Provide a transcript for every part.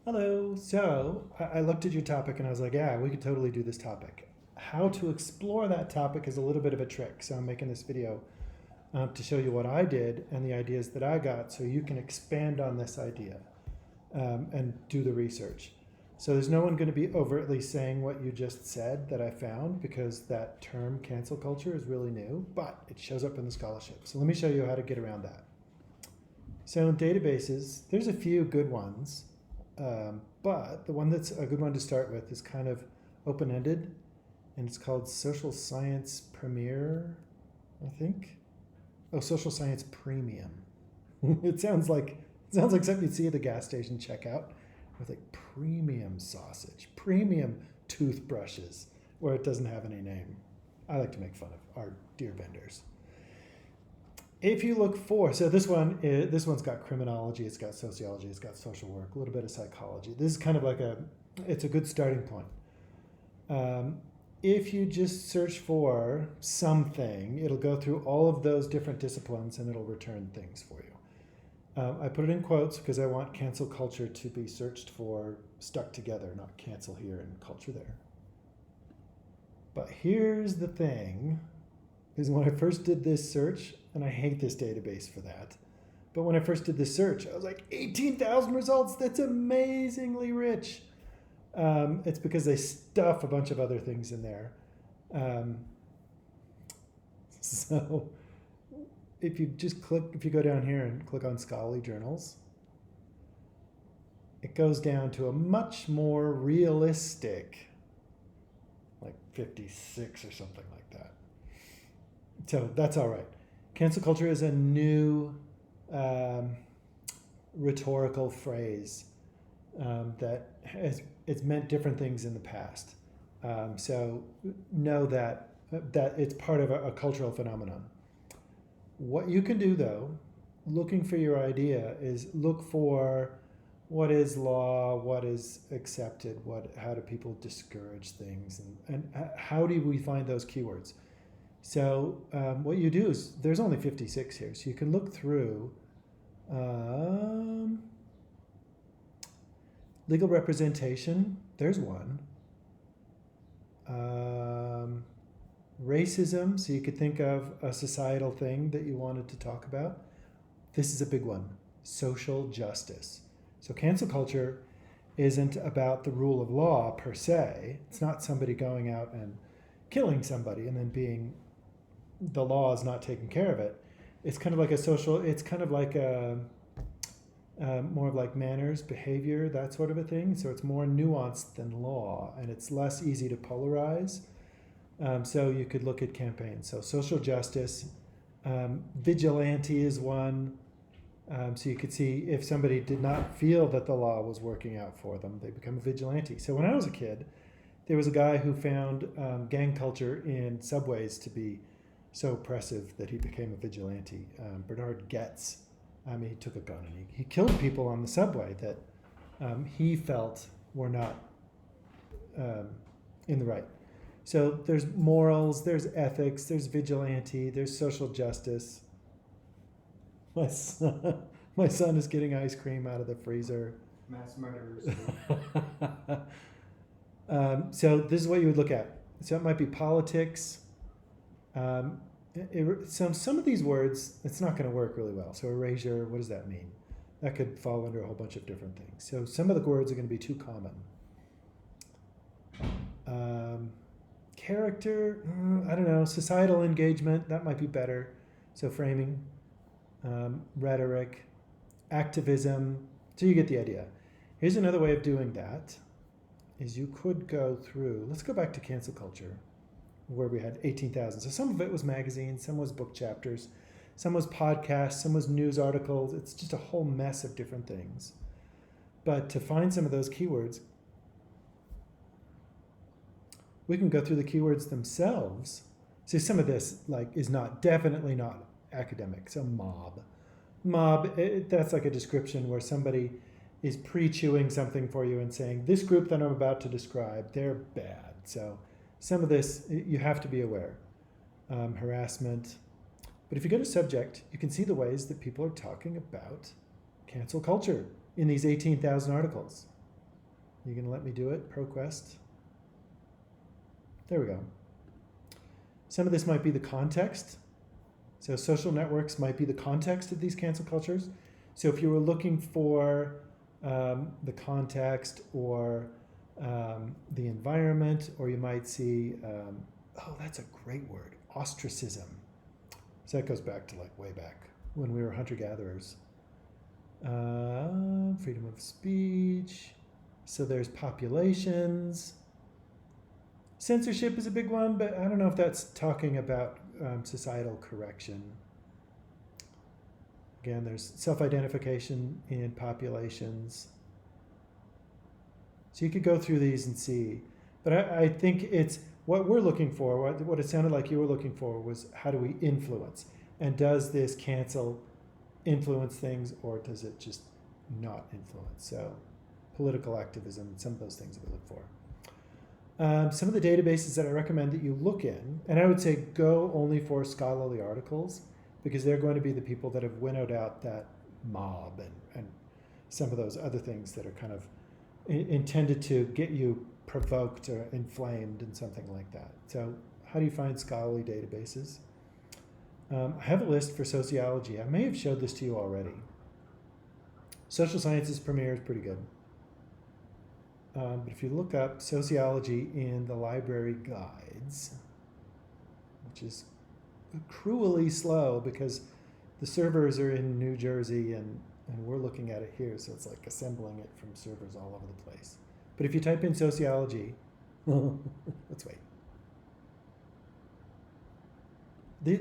Hello. So I looked at your topic and I was like, yeah, we could totally do this topic. How to explore that topic is a little bit of a trick. So I'm making this video to show you what I did and the ideas that I got so you can expand on this idea and do the research. So there's no one going to be overtly saying what you just said that I found because that term cancel culture is really new, but it shows up in the scholarship. So let me show you how to get around that. So in databases, there's a few good ones, but the one that's a good one to start with is kind of open-ended, and it's called Social Science Premier, I think. Oh, Social Science Premium. it sounds like something you'd see at the gas station checkout with like premium sausage, premium toothbrushes, where it doesn't have any name. I like to make fun of our dear vendors. If you look for, so this one's got criminology, it's got sociology, it's got social work, a little bit of psychology. This is kind of like it's a good starting point. Um, if you just search for something, it'll go through all of those different disciplines and it'll return things for you. I put it in quotes because I want cancel culture to be searched for stuck together, not cancel here and culture there. But here's the thing, is when I first did this search, and I hate this database for that, but when I first did this search, I was like, 18,000 results, that's amazingly rich. It's because they stuff a bunch of other things in there. Um, so if you go down here and click on scholarly journals, it goes down to a much more realistic, like 56 or something like that. So that's all right. Cancel culture is a new um, rhetorical phrase that it's meant different things in the past. So know that it's part of a cultural phenomenon. What you can do though, looking for your idea, is look for what is law, what is accepted, how do people discourage things, and how do we find those keywords? So what you do is, there's only 56 here, so you can look through legal representation. There's one. Racism, so you could think of a societal thing that you wanted to talk about. This is a big one. Social justice. So cancel culture isn't about the rule of law per se. It's not somebody going out and killing somebody and then the law is not taking care of it. It's kind of like it's kind of like more of like manners, behavior, that sort of a thing. So it's more nuanced than law, and it's less easy to polarize. So you could look at campaigns. So social justice, vigilante is one. So you could see if somebody did not feel that the law was working out for them, they become a vigilante. So when I was a kid, there was a guy who found gang culture in subways to be so oppressive that he became a vigilante. Bernard Goetz, he took a gun and he killed people on the subway that he felt were not in the right. So there's morals, there's ethics, there's vigilante, there's social justice. My son, my son is getting ice cream out of the freezer. Mass murderers. So this is what you would look at. So it might be politics. Some of these words, it's not going to work really well. So erasure, what does that mean? That could fall under a whole bunch of different things. So some of the words are going to be too common. Character, I don't know. Societal engagement, that might be better. So framing, rhetoric, activism. So you get the idea. Here's another way of doing that, is you could go through, let's go back to cancel culture, where we had 18,000. So some of it was magazines, some was book chapters, some was podcasts, some was news articles. It's just a whole mess of different things. But to find some of those keywords, we can go through the keywords themselves. See, some of this is definitely not academic. So mob, that's like a description where somebody is pre-chewing something for you and saying, this group that I'm about to describe, they're bad. So some of this, you have to be aware. Harassment. But if you go to subject, you can see the ways that people are talking about cancel culture in these 18,000 articles. You gonna let me do it, ProQuest? There we go. Some of this might be the context. So social networks might be the context of these cancel cultures. So if you were looking for the context or the environment, or you might see, oh, that's a great word, ostracism. So that goes back to like way back when we were hunter-gatherers. Freedom of speech. So there's populations. Censorship is a big one, but I don't know if that's talking about societal correction. Again, there's self-identification in populations. So you could go through these and see. But I think it's what we're looking for, what it sounded like you were looking for was how do we influence? And does this cancel influence things, or does it just not influence? So political activism, some of those things that we look for. Some of the databases that I recommend that you look in, and I would say go only for scholarly articles, because they're going to be the people that have winnowed out that mob and some of those other things that are kind of intended to get you provoked or inflamed and something like that. So how do you find scholarly databases? I have a list for sociology. I may have showed this to you already. Social Sciences Premier is pretty good. But if you look up sociology in the library guides, which is cruelly slow because the servers are in New Jersey and we're looking at it here, so it's like assembling it from servers all over the place. But if you type in sociology, let's wait.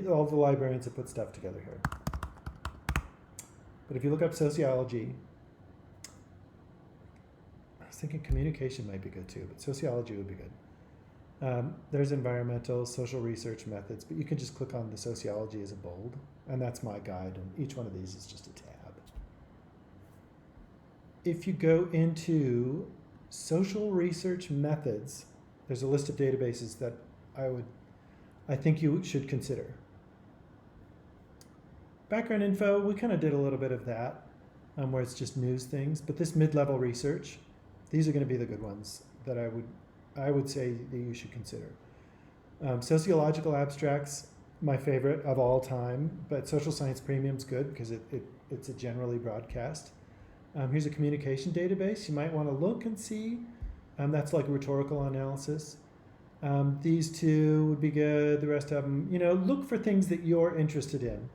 All the librarians have put stuff together here. But if you look up sociology, I was thinking communication might be good too, but sociology would be good. There's environmental, social research methods, but you can just click on the sociology as a bold, and that's my guide, and each one of these is just a tab. If you go into social research methods, there's a list of databases that I think you should consider. Background info, we kind of did a little bit of that, where it's just news things, but this mid-level research, these are going to be the good ones that I would say that you should consider. Sociological abstracts, my favorite of all time, but Social Science Premium's good because it's a generally broadcast. Here's a communication database. You might want to look and see. That's like rhetorical analysis. These two would be good. The rest of them, look for things that you're interested in.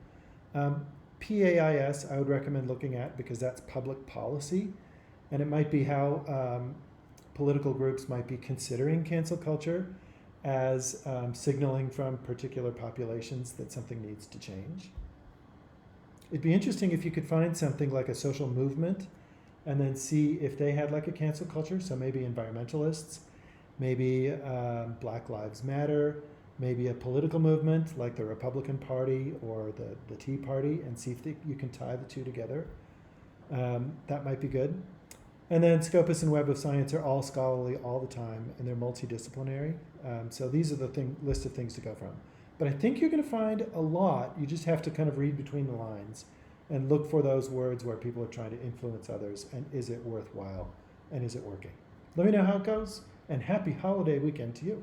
PAIS, I would recommend looking at because that's public policy. And it might be how political groups might be considering cancel culture as signaling from particular populations that something needs to change. It'd be interesting if you could find something like a social movement and then see if they had like a cancel culture. So maybe environmentalists, maybe Black Lives Matter, maybe a political movement like the Republican Party or the Tea Party, and see if you can tie the two together. That might be good. And then Scopus and Web of Science are all scholarly all the time, and they're multidisciplinary. So these are the list of things to go from. But I think you're going to find a lot. You just have to kind of read between the lines and look for those words where people are trying to influence others, and is it worthwhile, and is it working? Let me know how it goes, and happy holiday weekend to you.